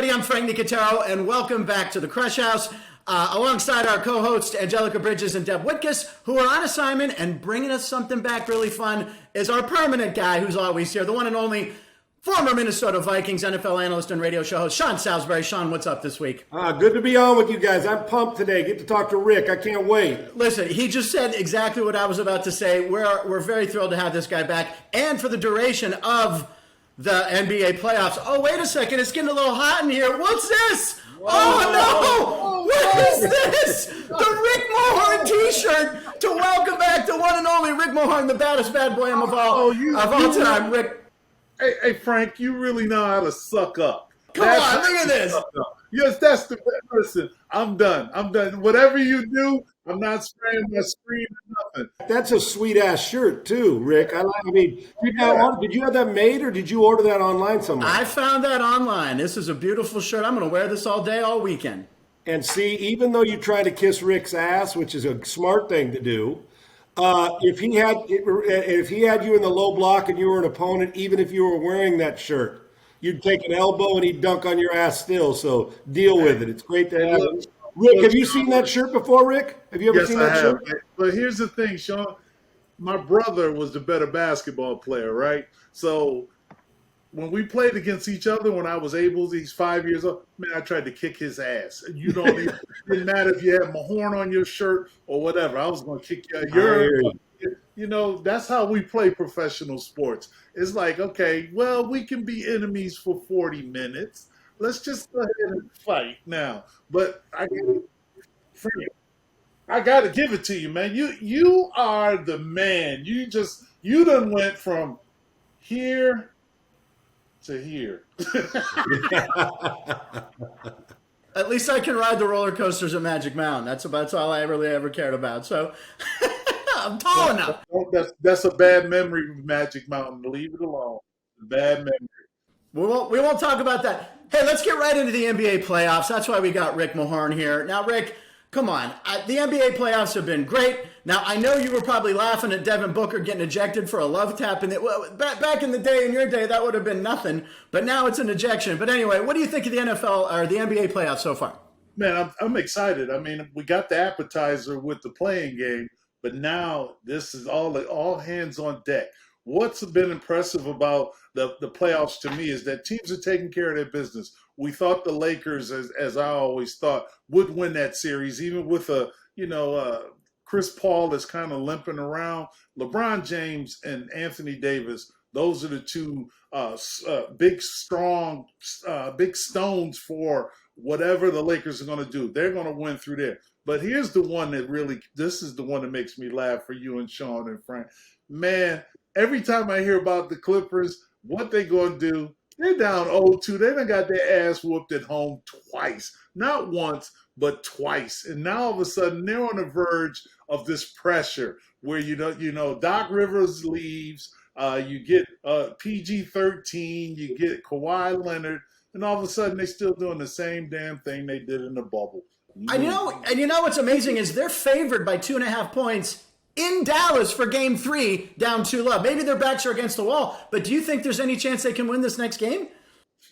everybody. I'm Frank Nicotero, and welcome back to the Krush House, alongside our co-hosts Angelica Bridges and Deb Whitkus, who are on assignment and bringing us something back really fun, is our permanent guy who's always here, the one and only former Minnesota Vikings NFL analyst and radio show host, Sean Salisbury. Sean, what's up this week? Good to be on with you guys. I'm pumped today. Get to talk to Rick. I can't wait. Listen, he just said exactly what I was about to say. We're very thrilled to have this guy back, and for the duration of the NBA playoffs. Oh, wait a second. It's getting a little hot in here. What's this? Whoa. Oh, no. What is this? The Rick Mahorn t-shirt to welcome back the one and only Rick Mahorn, the baddest bad boy of all time. Rick. Hey, Frank, you really know how to suck up. Come on, look at this. Yes, that's the person. I'm done. Whatever you do, I'm not spraying my screen or nothing. That's a sweet-ass shirt, too, Rick. Did you have that made, or did you order that online somewhere? I found that online. This is a beautiful shirt. I'm going to wear this all day, all weekend. And see, even though you try to kiss Rick's ass, which is a smart thing to do, if he had you in the low block and you were an opponent, even if you were wearing that shirt, you'd take an elbow and he'd dunk on your ass still. So deal with it. It's great to have it. Rick, have you seen that shirt before, Rick? Have you ever seen that shirt? Yes, I have. But here's the thing, Sean. My brother was the better basketball player, right? So when we played against each other, when I was able, he's 5 years old, man, I tried to kick his ass. You don't even, it didn't matter if you had Mahorn on your shirt or whatever. I was going to kick you. That's how we play professional sports. It's like, okay, well, we can be enemies for 40 minutes. Let's just go ahead and fight now. But I got to give it to you, man. You are the man. You done went from here to here. At least I can ride the roller coasters at Magic Mountain. That's all I really ever cared about. So I'm tall enough. That's a bad memory of Magic Mountain. Leave it alone. Bad memory. We won't talk about that. Hey, let's get right into the NBA playoffs. That's why we got Rick Mahorn here. Now, Rick, come on. The NBA playoffs have been great. Now, I know you were probably laughing at Devin Booker getting ejected for a love tap. And back in the day, in your day, that would have been nothing. But now it's an ejection. But anyway, what do you think of the NFL or the NBA playoffs so far? Man, I'm excited. I mean, we got the appetizer with the playing game, but now this is all hands on deck. What's been impressive about the playoffs to me is that teams are taking care of their business. We thought the Lakers, as I always thought, would win that series, even with Chris Paul is kind of limping around. LeBron James and Anthony Davis, those are the two big stones for whatever the Lakers are going to do. They're going to win through there. But here's the one this is the one that makes me laugh for you and Sean and Frank. Man, every time I hear about the Clippers, what they going to do, they're down 0-2. They done got their ass whooped at home twice. Not once, but twice. And now all of a sudden they're on the verge of this pressure where, Doc Rivers leaves, you get PG-13, you get Kawhi Leonard, and all of a sudden they're still doing the same damn thing they did in the bubble. And you know what's amazing is they're favored by 2.5 points in Dallas for Game 3, down 2-0. Maybe their backs are against the wall, but do you think there's any chance they can win this next game?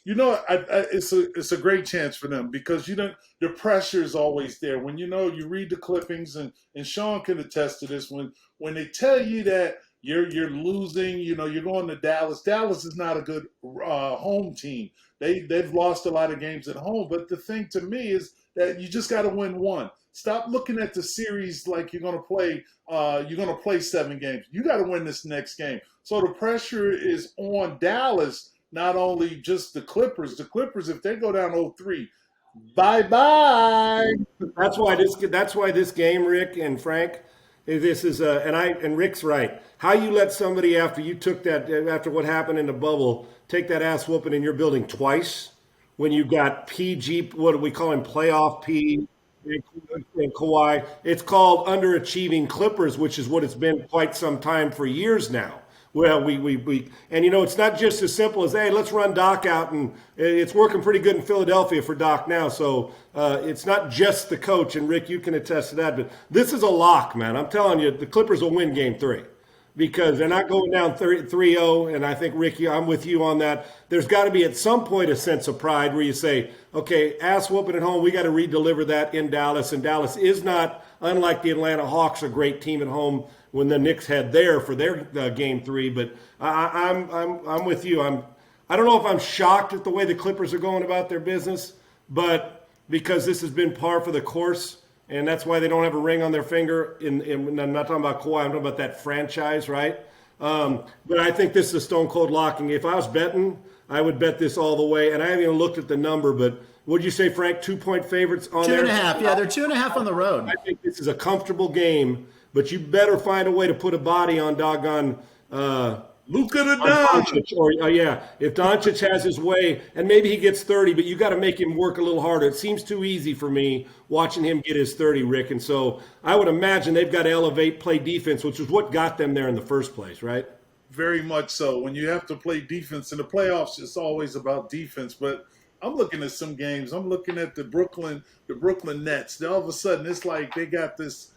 It's a great chance for them because the pressure is always there. When you read the clippings and Sean can attest to this. When they tell you that you're losing, you're going to Dallas. Dallas is not a good home team. They've lost a lot of games at home. But the thing to me is that you just got to win one. Stop looking at the series like you're going to play. You're going to play 7 games. You got to win this next game. So the pressure is on Dallas, not only just the Clippers. The Clippers, if they go down 0-3, bye-bye. That's why this game, Rick and Frank, this is and Rick's right. How you let somebody after what happened in the bubble take that ass whooping in your building twice when you got PG, what do we call him, playoff P, and Kawhi. It's called underachieving Clippers, which is what it's been quite some time for years now. Well, it's not just as simple as, hey, let's run Doc out, and it's working pretty good in Philadelphia for Doc now. So it's not just the coach, and Rick, you can attest to that. But this is a lock, man. I'm telling you, the Clippers will win Game 3. because they're not going down 3-0. And I think, Ricky, I'm with you on that. There's got to be at some point a sense of pride where you say, okay, ass whooping at home, we got to redeliver that in Dallas. And Dallas is not, unlike the Atlanta Hawks, a great team at home when the Knicks had there for their game 3. But I'm with you. I don't know if I'm shocked at the way the Clippers are going about their business, but because this has been par for the course, and that's why they don't have a ring on their finger. I'm not talking about Kawhi, I'm talking about that franchise, right? But I think this is a stone cold locking. If I was betting, I would bet this all the way. And I haven't even looked at the number, but what'd you say, Frank? 2-point favorites on there? 2.5. Yeah, they're 2.5 on the road. I think this is a comfortable game, but you better find a way to put a body on doggone Luka the Doncic, or if Doncic has his way, and maybe he gets 30, but you got to make him work a little harder. It seems too easy for me watching him get his 30, Rick. And so I would imagine they've got to elevate, play defense, which is what got them there in the first place, right? Very much so. When you have to play defense in the playoffs, it's always about defense. But I'm looking at some games. I'm looking at the Brooklyn Nets. All of a sudden, it's like they got this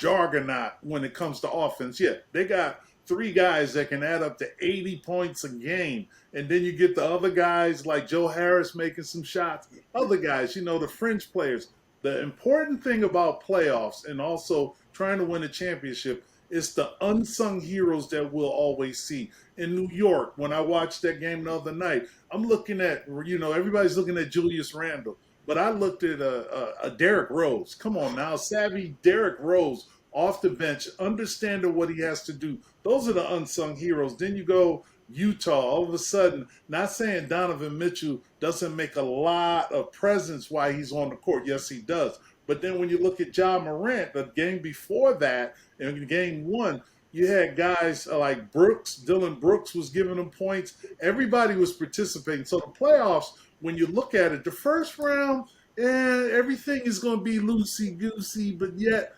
juggernaut when it comes to offense. Yeah, they got 3 guys that can add up to 80 points a game. And then you get the other guys like Joe Harris making some shots. Other guys, the fringe players. The important thing about playoffs and also trying to win a championship is the unsung heroes that we'll always see. In New York, when I watched that game the other night, I'm looking at, everybody's looking at Julius Randle. But I looked at a Derrick Rose. Come on now, savvy Derrick Rose off the bench, understanding what he has to do. Those are the unsung heroes. Then you go Utah, all of a sudden, not saying Donovan Mitchell doesn't make a lot of presence while he's on the court. Yes, he does. But then when you look at Ja Morant, the game before that, in game 1, you had guys like Brooks. Dylan Brooks was giving them points. Everybody was participating. So the playoffs, when you look at it, the first round, everything is going to be loosey-goosey, but yet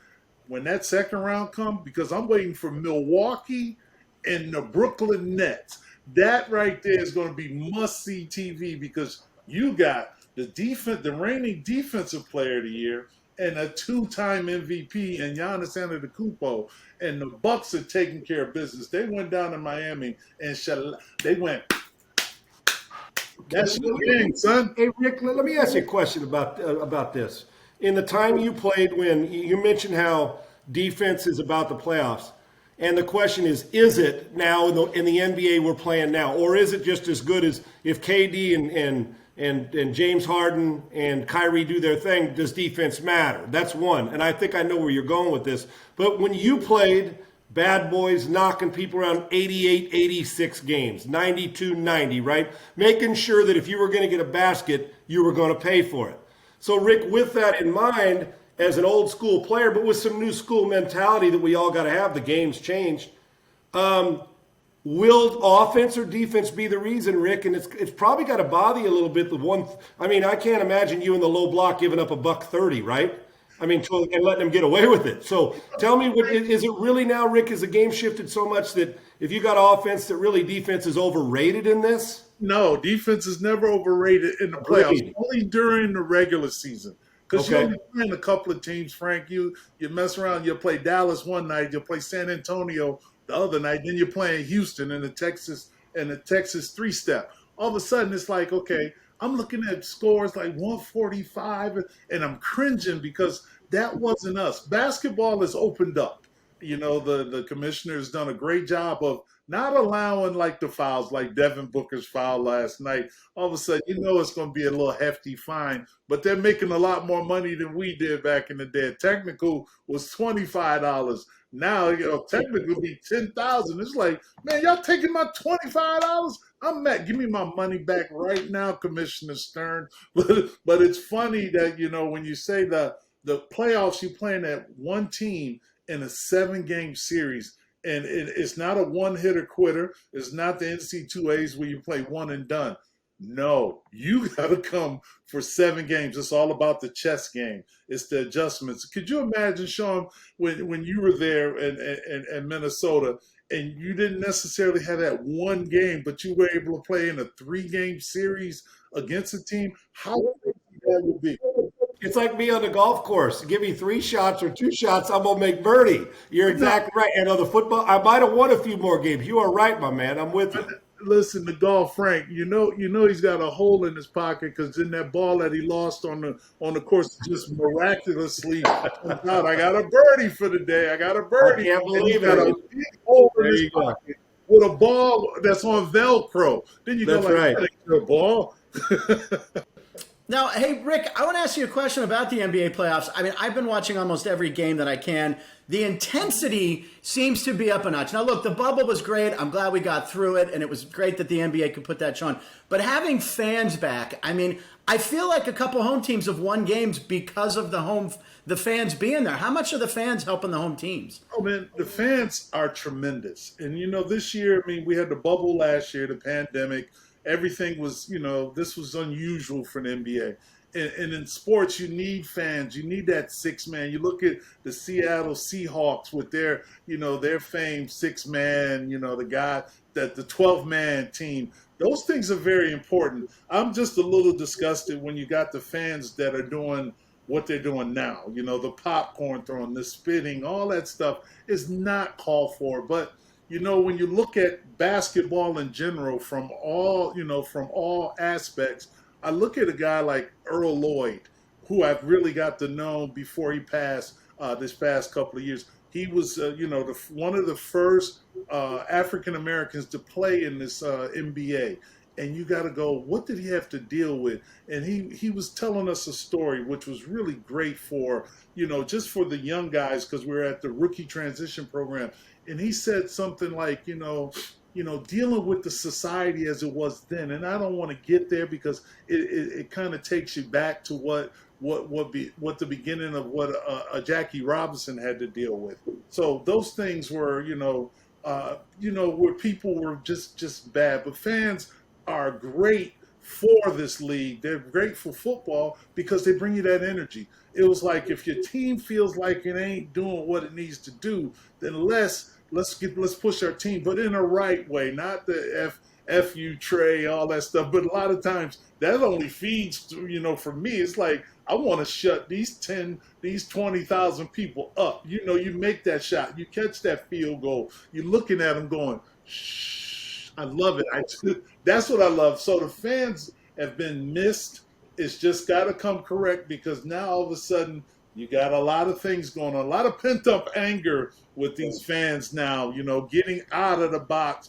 when that second round comes, because I'm waiting for Milwaukee and the Brooklyn Nets, that right there is going to be must-see TV because you got the reigning defensive player of the year and a 2-time MVP in Giannis Antetokounmpo, and the Bucks are taking care of business. They went down to Miami and they went. That's your game, son. Hey, Rick, let me ask you a question about this. In the time you played, when you mentioned how defense is about the playoffs, and the question is it now in the NBA we're playing now, or is it just as good as if KD and James Harden and Kyrie do their thing? Does defense matter? That's one, and I think I know where you're going with this. But when you played, bad boys knocking people around 88, 86 games, 92, 90, right? Making sure that if you were going to get a basket, you were going to pay for it. So, Rick, with that in mind, as an old school player, but with some new school mentality that we all got to have, the game's changed. Will offense or defense be the reason, Rick? And it's probably got to bother you a little bit. I can't imagine you in the low block giving up $130, right? And letting them get away with it. So tell me, is it really now, Rick, has the game shifted so much that if you got offense, that really defense is overrated in this? No, defense is never overrated in the playoffs, only during the regular season. Because you're only playing a couple of teams, Frank. You mess around, you'll play Dallas one night, you'll play San Antonio the other night, then you're playing Houston in the Texas 3-step. All of a sudden, it's like, okay, I'm looking at scores like 145, and I'm cringing because that wasn't us. Basketball has opened up. The commissioner's done a great job of not allowing like the fouls, like Devin Booker's foul last night. All of a sudden, it's going to be a little hefty fine, but they're making a lot more money than we did back in the day. Technical was $25. Now, technical be $10,000. It's like, man, y'all taking my $25? I'm mad. Give me my money back right now, Commissioner Stern. But it's funny that, when you say the playoffs, you're playing at one team in a 7-game series. And it's not a one-hitter quitter. It's not the NC2As where you play one and done. No, you got to come for 7 games. It's all about the chess game. It's the adjustments. Could you imagine, Sean, when you were there in Minnesota and you didn't necessarily have that one game, but you were able to play in a 3-game series against a team? How crazy that would be. It's like me on the golf course. Give me 3 shots or 2 shots, I'm gonna make birdie. You're exactly right. And on the football, I might have won a few more games. You are right, my man. I'm with you. Listen, the golf, Frank. He's got a hole in his pocket because in that ball that he lost on the course, just miraculously comes out. I got a birdie for the day. I got a birdie. I can't And he's believe got a it. big hole in There his you go. pocket with a ball that's on Velcro. Then you That's go like, right. that ain't your ball. Now, hey, Rick, I want to ask you a question about the NBA playoffs. I mean, I've been watching almost every game that I can. The intensity seems to be up a notch. Now, look, the bubble was great. I'm glad we got through it, and it was great that the NBA could put that show on. But having fans back, I mean, I feel like a couple home teams have won games because of the fans being there. How much are the fans helping the home teams? Oh man, the fans are tremendous. And this year, I mean, we had the bubble last year, the pandemic. Everything was, this was unusual for the NBA. And in sports, you need fans. You need that 6-man. You look at the Seattle Seahawks with their famed 6-man, the guy that the 12-man team. Those things are very important. I'm just a little disgusted when you got the fans that are doing what they're doing now. The popcorn throwing, the spitting, all that stuff is not called for. But when you look at basketball in general from all aspects, I look at a guy like Earl Lloyd, who I've really got to know before he passed this past couple of years. He was, one of the first African Americans to play in this NBA. And you got to go, what did he have to deal with? And he was telling us a story, which was really great for, just for the young guys, because we're at the rookie transition program. And he said something like, dealing with the society as it was then. And I don't want to get there because it kind of takes you back to what the beginning of what Jackie Robinson had to deal with. So those things were, where people were just bad. But fans are great for this league. They're great for football because they bring you that energy. It was like if your team feels like it ain't doing what it needs to do, then let's push our team, but in a right way, not the F you Trey, all that stuff. But a lot of times that only feeds, for me, it's like I want to shut these 20,000 people up. You make that shot, you catch that field goal, you're looking at them going, shh. I love it. That's what I love. So the fans have been missed. It's just got to come correct because now all of a sudden you got a lot of things going on, a lot of pent up anger with these fans now, getting out of the box,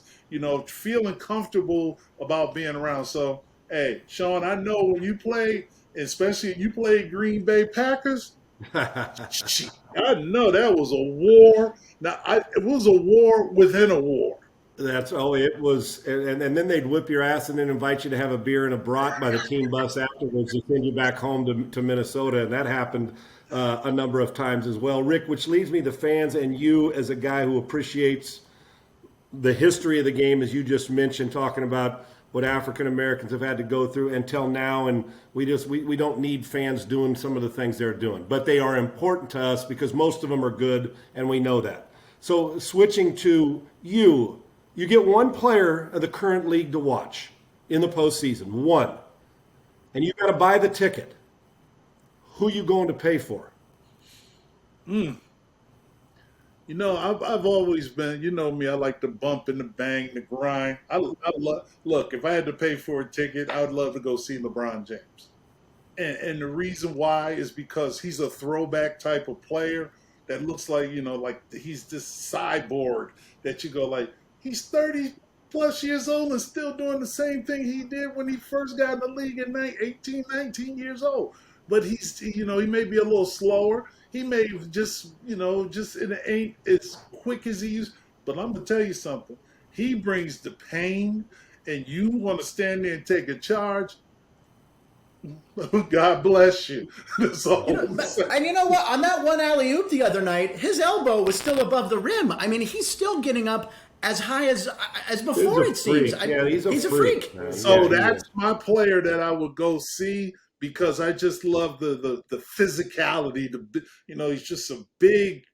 feeling comfortable about being around. So, hey, Sean, I know when you play, especially you play Green Bay Packers, I know that was a war. Now, it was a war within a war. It was, and then they'd whip your ass and then invite you to have a beer and a brat by the team bus afterwards to send you back home to Minnesota, and that happened a number of times as well. Rick, which leaves me the fans and you as a guy who appreciates the history of the game, as you just mentioned, talking about what African Americans have had to go through until now, and we don't need fans doing some of the things they're doing, but they are important to us because most of them are good, and we know that. So switching to you. You get one player of the current league to watch in the postseason, one, and you got to buy the ticket. Who you going to pay for? I've always been, me, I like the bump and the bang, the grind. Look, if I had to pay for a ticket, I would love to go see LeBron James. And the reason why is because he's a throwback type of player that looks like, like he's this cyborg that you go like, he's 30 plus years old and still doing the same thing he did when he first got in the league at 18, 19 years old. But he's, he may be a little slower. He may just it ain't as quick as he used. But I'm going to tell you something. He brings the pain, and you want to stand there and take a charge. God bless you. That's all. And you know what? On that one alley-oop the other night, his elbow was still above the rim. I mean, he's still getting up as high as before, it seems. Yeah, he's a freak. So that's my player that I would go see because I just love the physicality. He's just a big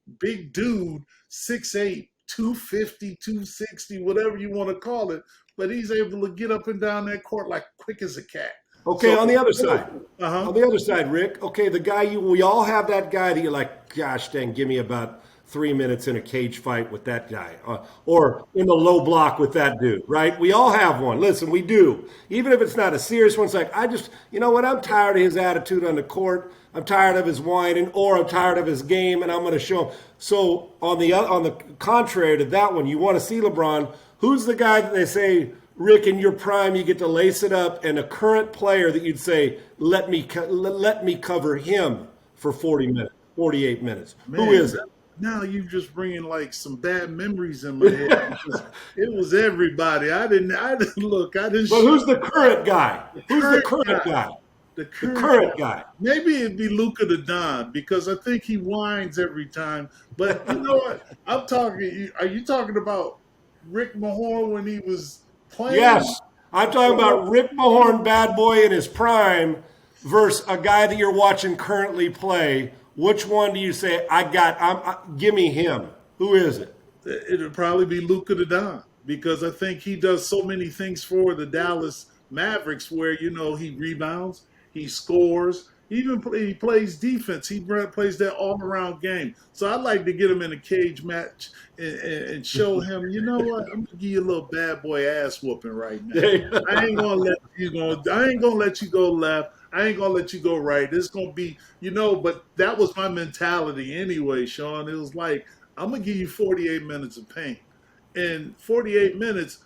dude, 6'8", 250, 260, whatever you want to call it. But he's able to get up and down that court like quick as a cat. Okay, on the other side. Uh-huh. On the other side, Rick. Okay, the guy we all have that guy that you're like, gosh dang, give me about 3 minutes in a cage fight with that guy, or in the low block with that dude, right? We all have one. Listen, we do. Even if it's not a serious one, it's like I just, you know what? I'm tired of his attitude on the court. I'm tired of his whining, or I'm tired of his game, and I'm going to show him. So on the contrary to that one, you want to see LeBron. Who's the guy that they say? Rick, in your prime, you get to lace it up, and a current player that you'd say, let me cover him for 40 minutes, 48 minutes. Man, Who is it? now you just bringing like some bad memories in my head. Because it was everybody. I didn't look. I didn't. But who's the current guy? Who's the current guy? The The current guy. Maybe it'd be Luka the Don because I think he whines every time. But you know what? I'm talking. Are you talking about Rick Mahorn when he was playing? Yes. I'm talking about Rick Mahorn, bad boy in his prime, versus a guy that you're watching currently play. Which one do you say, give me him? Who is it? It'd probably be Luka the Don because I think he does so many things for the Dallas Mavericks where, he rebounds, he scores, he plays defense. He plays that all-around game. So I'd like to get him in a cage match and show him, you know what, I'm going to give you a little bad boy ass whooping right now. I ain't going to let you go. I ain't going to let you go left. I ain't going to let you go right. It's going to be, but that was my mentality anyway, Sean. It was like, I'm going to give you 48 minutes of pain. In 48 minutes,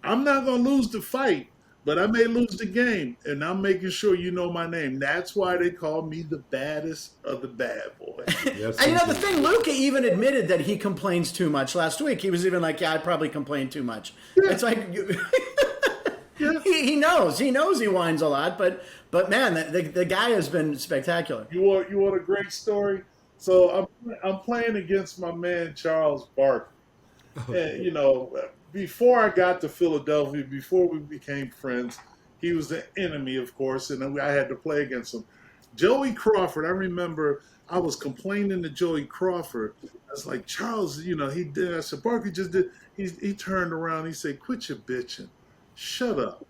I'm not going to lose the fight, but I may lose the game, and I'm making sure you know my name. That's why they call me the baddest of the bad boys. Yes, And the thing, Luka even admitted that he complains too much last week. He was even like, yeah, I probably complain too much. Yeah. It's like, Yeah. he knows he whines a lot, but man, the guy has been spectacular. You want a great story? So I'm playing against my man Charles Barkley. And, before I got to Philadelphia, before we became friends, he was an enemy, of course, and I had to play against him. Joey Crawford, I remember I was complaining to Joey Crawford. I was like, Charles, he did. I said, Barkley just did. He turned around. He said, quit your bitching. Shut up.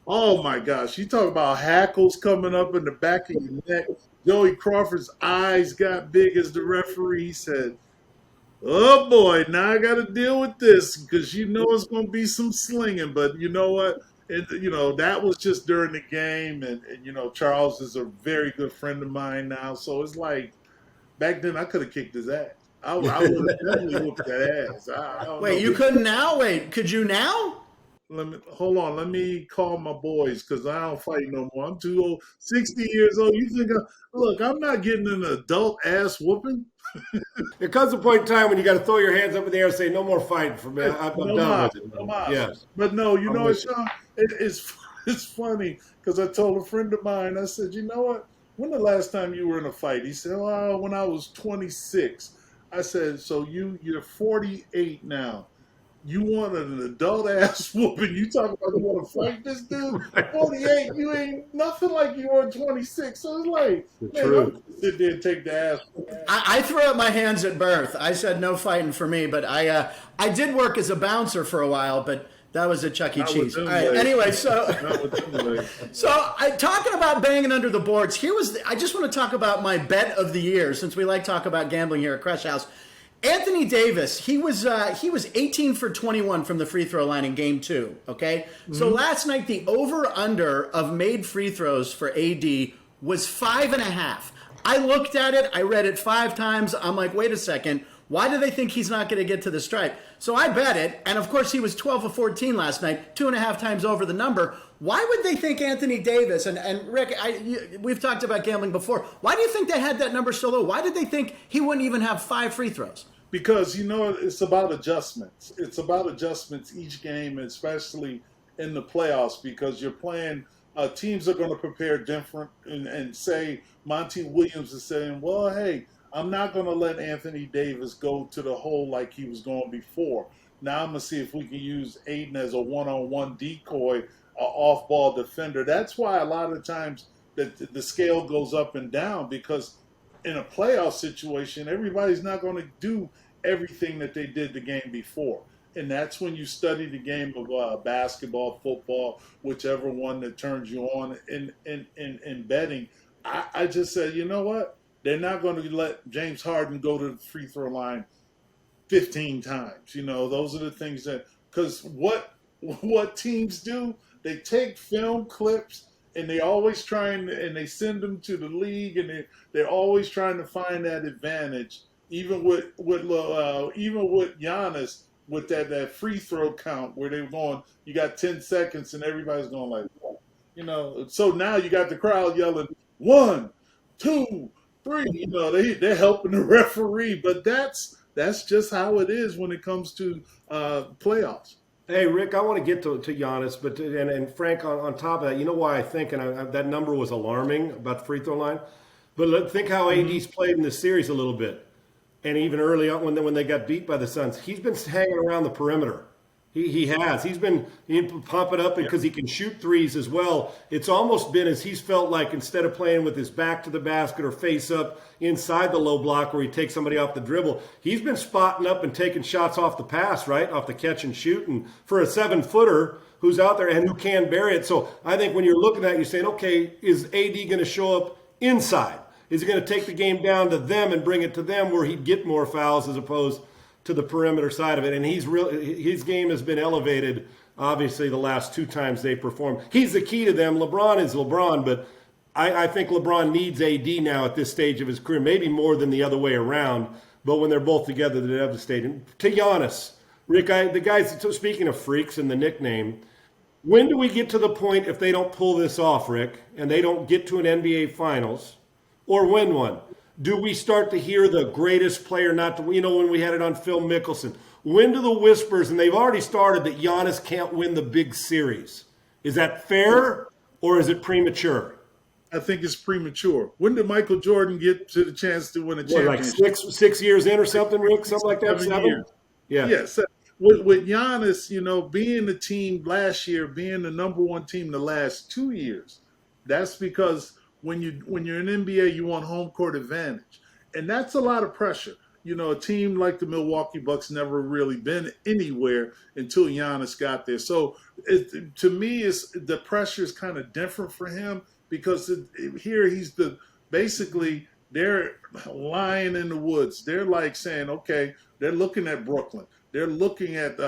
Oh, my gosh. You talk about hackles coming up in the back of your neck. Joey Crawford's eyes got big as the referee. He said, oh, boy, now I got to deal with this because it's going to be some slinging. But you know what? That was just during the game. And Charles is a very good friend of mine now. So it's like back then I could have kicked his ass. I would have definitely whooped that ass. I don't Wait, know. you couldn't now? Wait, could you now? Hold on. Let me call my boys because I don't fight no more. I'm too old. 60 years old. You think look, I'm not getting an adult ass whooping. There comes a point in time when you got to throw your hands up in the air and say, no more fighting for me. I'm done with it. No mas. Yes. But no, you know what, Sean? It's funny because I told a friend of mine, I said, you know what? When the last time you were in a fight? He said, oh, when I was 26. I said, so you're 48 now. You want an adult ass whooping? You talk about you want to fight this dude? 48, you ain't nothing like you were 26. So it's like, man, I'm sit there and take the ass. I threw up my hands at birth. I said no fighting for me, but I did work as a bouncer for a while, but that was at Chuck E. Cheese. All right, anyway, talking about banging under the boards, I just want to talk about my bet of the year since we like talk about gambling here at Krush House. Anthony Davis, he was 18 for 21 from the free throw line in game 2, okay? Mm-hmm. So last night, the over-under of made free throws for AD was 5.5. I looked at it. I read it 5 times. I'm like, wait a second. Why do they think he's not going to get to the stripe? So I bet it, and of course he was 12 of 14 last night, 2.5 times over the number. Why would they think Anthony Davis, and Rick, we've talked about gambling before, why do you think they had that number so low? Why did they think he wouldn't even have 5 free throws? Because, it's about adjustments. It's about adjustments each game, especially in the playoffs, because you're playing, teams are going to prepare different, and say Monty Williams is saying, well, hey, I'm not going to let Anthony Davis go to the hole like he was going before. Now I'm going to see if we can use Aiden as a one-on-one decoy, off-ball defender. That's why a lot of times the scale goes up and down, because in a playoff situation, everybody's not going to do everything that they did the game before. And that's when you study the game of basketball, football, whichever one that turns you on in betting. I just said, you know what? They're not going to let James Harden go to the free throw line 15 times. Those are the things that, because what teams do, they take film clips and they always and they send them to the league, and they're always trying to find that advantage. Even with Giannis, with that free throw count where they're going, you got 10 seconds and everybody's going like, So now you got the crowd yelling 1, 2, 3. They're helping the referee, but that's just how it is when it comes to playoffs. Hey, Rick, I want to get to Giannis, but and Frank, on top of that, you know why I think, that number was alarming about the free throw line, but think how AD's played in this series a little bit. And even early on when they got beat by the Suns, he's been hanging around the perimeter. He has. He's been pumping up because he can shoot threes as well. It's almost been as he's felt like, instead of playing with his back to the basket or face up inside the low block where he takes somebody off the dribble, he's been spotting up and taking shots off the pass, right? Off the catch and shoot. And for a 7-footer who's out there and who can bury it. So I think when you're looking at it, you're saying, okay, is AD going to show up inside? Is he going to take the game down to them and bring it to them where he'd get more fouls as opposed to the perimeter side of it? And his game has been elevated, obviously, the last 2 times they performed. He's the key to them. LeBron is LeBron, but I think LeBron needs AD now at this stage of his career, maybe more than the other way around. But when they're both together, they're devastating. To Giannis, Rick, the guys, speaking of freaks and the nickname, when do we get to the point, if they don't pull this off, Rick, and they don't get to an NBA Finals or win one, do we start to hear the greatest player not to, when we had it on Phil Mickelson? When do the whispers, and they've already started, that Giannis can't win the big series? Is that fair or is it premature? I think it's premature. When did Michael Jordan get to the chance to win a championship? Like six years in or something, Rick? Something like that? 7 years. Yeah. Yes. With Giannis, being the team last year, being the number 1 team the last 2 years, that's because when you're in NBA, you want home court advantage. And that's a lot of pressure. A team like the Milwaukee Bucks never really been anywhere until Giannis got there. So to me, the pressure is kind of different for him because here he's they're lying in the woods. They're like saying, okay, they're looking at Brooklyn. They're looking at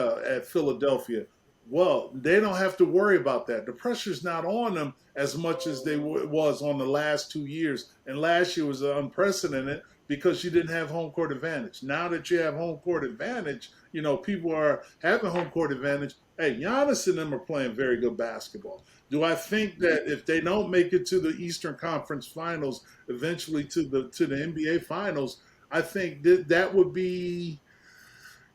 Philadelphia. Well, they don't have to worry about that. The pressure's not on them as much as they was on the last 2 years. And last year was unprecedented because you didn't have home court advantage. Now that you have home court advantage, people are having home court advantage. Hey, Giannis and them are playing very good basketball. Do I think that if they don't make it to the Eastern Conference Finals, eventually to the NBA Finals, I think that would be,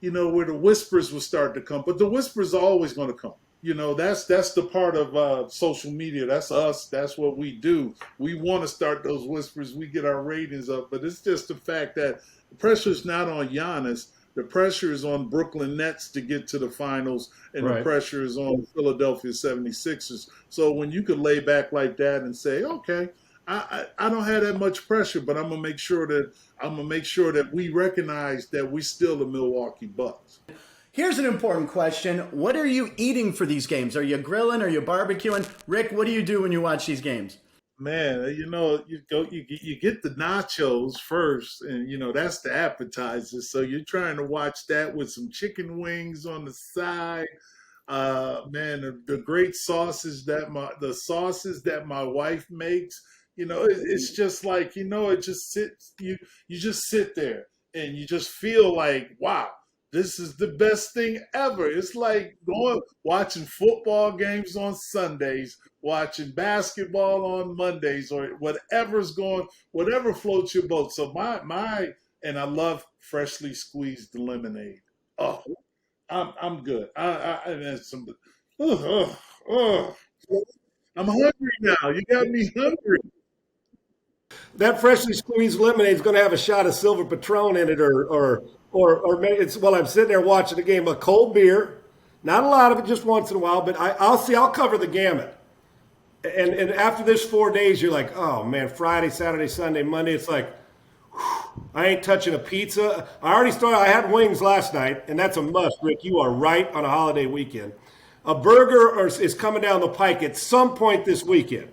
where the whispers will start to come. But the whispers are always going to come. That's the part of social media. That's us. That's what we do. We want to start those whispers. We get our ratings up. But it's just the fact that the pressure is not on Giannis. The pressure is on Brooklyn Nets to get to the finals, and the pressure is on the Philadelphia 76ers. So when you can lay back like that and say, okay, I don't have that much pressure, but I'm gonna make sure that we recognize that we still the Milwaukee Bucks. Here's an important question. What are you eating for these games? Are you grilling? Are you barbecuing? Rick, what do you do when you watch these games? Man, you get the nachos first, and that's the appetizer. So you're trying to watch that with some chicken wings on the side. Man, the great sauces that my wife makes. It's just like it just sits. You just sit there and you just feel like, wow, this is the best thing ever. It's like watching football games on Sundays, watching basketball on Mondays, or whatever floats your boat. So and I love freshly squeezed lemonade. Oh, I'm good. And then some. I'm hungry now. You got me hungry. That freshly squeezed lemonade is going to have a shot of Silver Patron in it, or maybe it's, while I'm sitting there watching the game, a cold beer. Not a lot of it, just once in a while, but I'll cover the gamut. And after this 4 days, you're like, oh man, Friday, Saturday, Sunday, Monday, it's like, whew, I ain't touching a pizza. I had wings last night, and that's a must, Rick. You are right on a holiday weekend. A burger is coming down the pike at some point this weekend.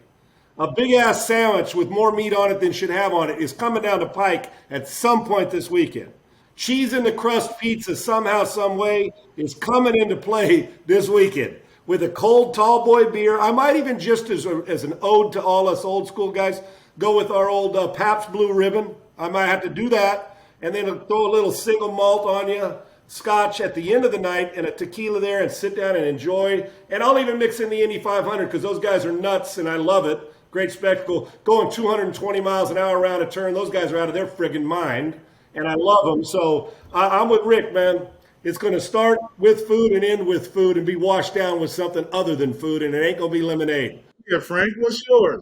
A big-ass sandwich with more meat on it than should have on it is coming down the pike at some point this weekend. Cheese in the crust pizza somehow, some way is coming into play this weekend. With a cold tall boy beer, I might even just as an ode to all us old school guys, go with our old Pabst Blue Ribbon. I might have to do that, and then throw a little single malt on you, scotch at the end of the night, and a tequila there, and sit down and enjoy. And I'll even mix in the Indy 500 because those guys are nuts, and I love it. Great spectacle. Going 220 miles an hour around a turn, those guys are out of their friggin' mind, and I love them. So I'm with Rick, man. It's going to start with food and end with food and be washed down with something other than food, and it ain't going to be lemonade. Yeah, Frank, what's yours?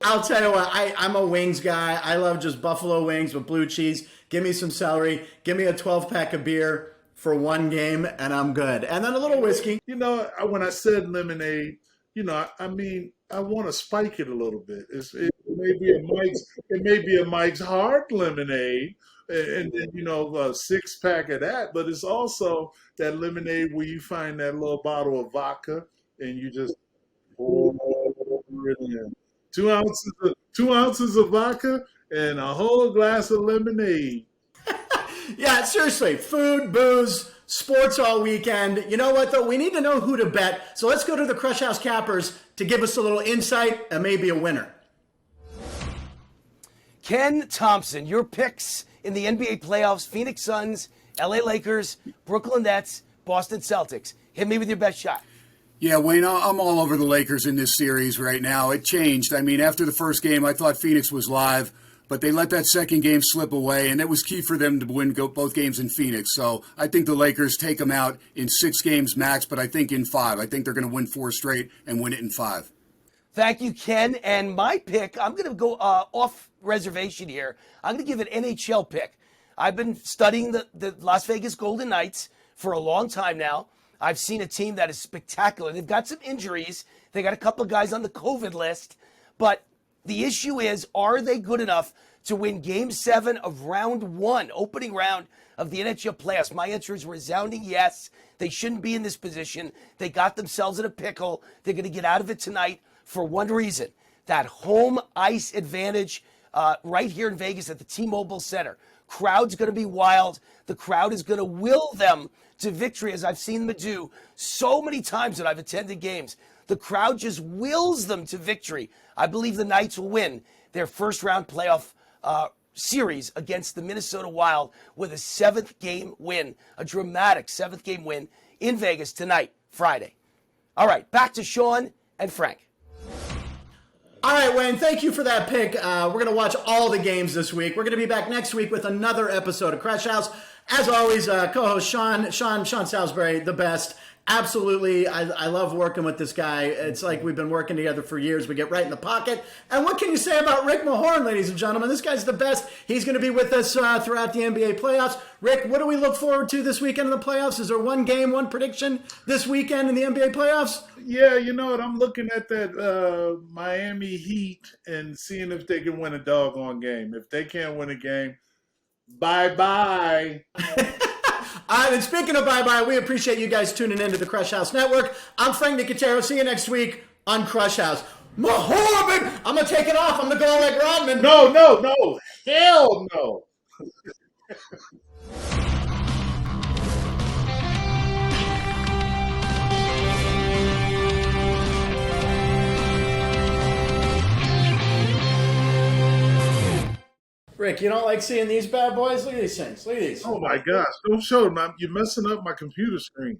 I'll tell you what, I'm a wings guy. I love just buffalo wings with blue cheese. Give me some celery. Give me a 12-pack of beer for one game, and I'm good. And then a little whiskey. You know, when I said lemonade, you know, I mean, I want to spike it a little bit. It may be a Mike's Hard lemonade, and then, you know, a 6-pack of that. But it's also that lemonade where you find that little bottle of vodka and you just pour it in. 2 ounces of vodka and a whole glass of lemonade. Yeah, seriously, food, booze, sports all weekend. You know what, though? We need to know who to bet. So let's go to the Krush House Cappers to give us a little insight and maybe a winner. Ken Thompson, your picks in the NBA playoffs: Phoenix Suns, LA Lakers, Brooklyn Nets, Boston Celtics. Hit me with your best shot. Yeah, Wayne, I'm all over the Lakers in this series right now. It changed. I mean, after the first game, I thought Phoenix was live, but they let that second game slip away, and it was key for them to win both games in Phoenix. So I think the Lakers take them out in 6 games max, but I think in 5. I think they're going to win 4 straight and win it in 5. Thank you, Ken. And my pick, I'm going to go off reservation here. I'm going to give an NHL pick. I've been studying the Las Vegas Golden Knights for a long time now. I've seen a team that is spectacular. They've got some injuries. They got a couple of guys on the COVID list. But the issue is, are they good enough to win Game 7 of Round 1, opening round of the NHL playoffs? My answer is resounding yes. They shouldn't be in this position. They got themselves in a pickle. They're going to get out of it tonight for one reason: that home ice advantage right here in Vegas at the T-Mobile Center. Crowd's going to be wild. The crowd is going to will them to victory, as I've seen them do so many times that I've attended games. The crowd just wills them to victory. I believe the Knights will win their first-round playoff series against the Minnesota Wild with a 7th-game win, a dramatic 7th-game win in Vegas tonight, Friday. All right, back to Sean and Frank. All right, Wayne, thank you for that pick. We're going to watch all the games this week. We're going to be back next week with another episode of Krush House. As always, co-host Sean Salisbury, the best. Absolutely, I love working with this guy. It's like we've been working together for years. We get right in the pocket. And what can you say about Rick Mahorn, ladies and gentlemen? This guy's the best. He's going to be with us throughout the NBA playoffs. Rick, what do we look forward to this weekend in the playoffs? Is there one game, one prediction this weekend in the NBA playoffs? Yeah, you know what? I'm looking at that Miami Heat and seeing if they can win a doggone game. If they can't win a game, bye-bye. And speaking of bye-bye, we appreciate you guys tuning in to the Krush House Network. I'm Frank Nicotero. See you next week on Krush House. Mahorn! I'm going to take it off. I'm going to go like Rodman. No. Hell no. Rick, you don't like seeing these bad boys? Look at these things. Look at these. Oh, my gosh. Don't show them. You're messing up my computer screen.